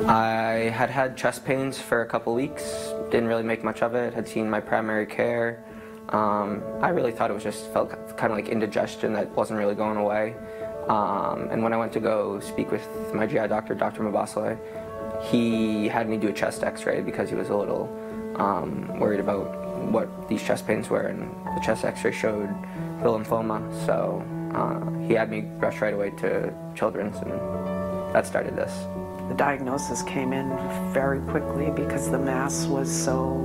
I had had chest pains for a couple weeks, didn't really make much of it, had seen my primary care. I really thought it was just felt kind of like indigestion that wasn't really going away. And when I went to go speak with my GI doctor, Dr. Mabasale, he had me do a chest x-ray because he was a little worried about what these chest pains were, and the chest x-ray showed the lymphoma, so he had me rushed right away to Children's, and that started this. The diagnosis came in very quickly because the mass was so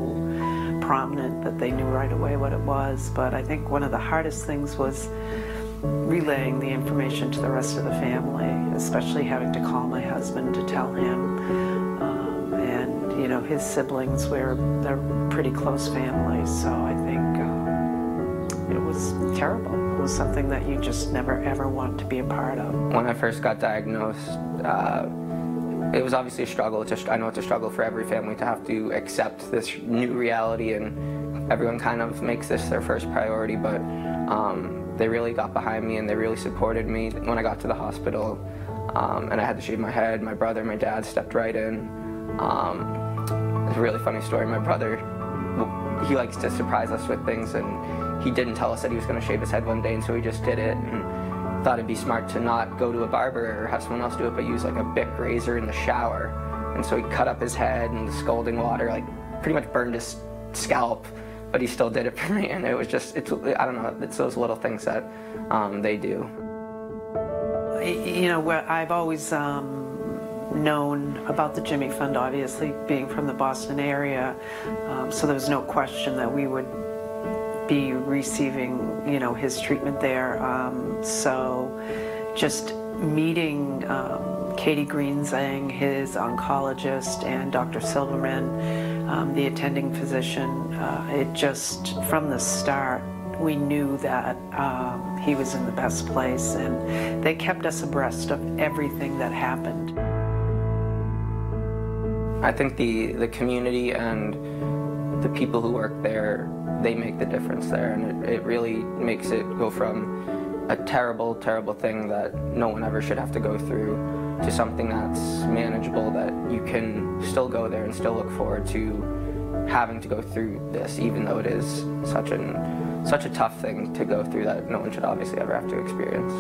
prominent that they knew right away what it was. But I think one of the hardest things was relaying the information to the rest of the family, especially having to call my husband to tell him. And you know, his siblings, they're pretty close family, so I think it was terrible. It was something that you just never ever want to be a part of. When I first got diagnosed, it was obviously a struggle. I know it's a struggle for every family to have to accept this new reality, and everyone kind of makes this their first priority, but they really got behind me and they really supported me. When I got to the hospital and I had to shave my head, my brother and my dad stepped right in. It's a really funny story. My brother, he likes to surprise us with things, and he didn't tell us that he was going to shave his head one day, and so he just did it. And thought it'd be smart to not go to a barber or have someone else do it, but use like a Bic razor in the shower. And so he cut up his head, and the scalding water like pretty much burned his scalp, but he still did it for me. And it was just, I don't know, it's those little things that they do. You know, I've always known about the Jimmy Fund, obviously being from the Boston area, so there was no question that we would be receiving, you know, his treatment there. So just meeting Katie Greenzang, his oncologist, and Dr. Silverman, the attending physician, it just, from the start, we knew that he was in the best place, and they kept us abreast of everything that happened. I think the community and the people who work there, they make the difference there, and it really makes it go from a terrible, terrible thing that no one ever should have to go through to something that's manageable, that you can still go there and still look forward to having to go through this, even though it is such a tough thing to go through that no one should obviously ever have to experience.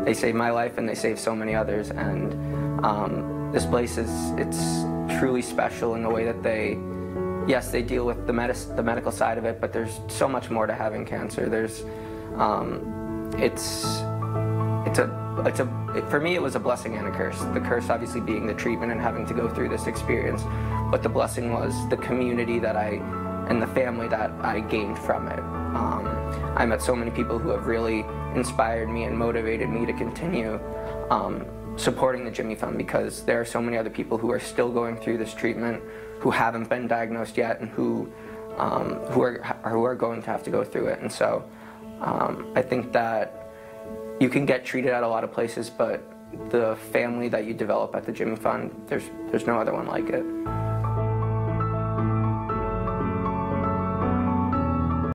They saved my life and they saved so many others, and this place it's truly special in the way that yes, they deal with the medical side of it, but there's so much more to having cancer. There's, for me, it was a blessing and a curse. The curse obviously being the treatment and having to go through this experience, but the blessing was the community and the family that I gained from it. I met so many people who have really inspired me and motivated me to continue supporting the Jimmy Fund, because there are so many other people who are still going through this treatment, who haven't been diagnosed yet, and who are going to have to go through it. And so I think that you can get treated at a lot of places, but the family that you develop at the Jimmy Fund, there's no other one like it.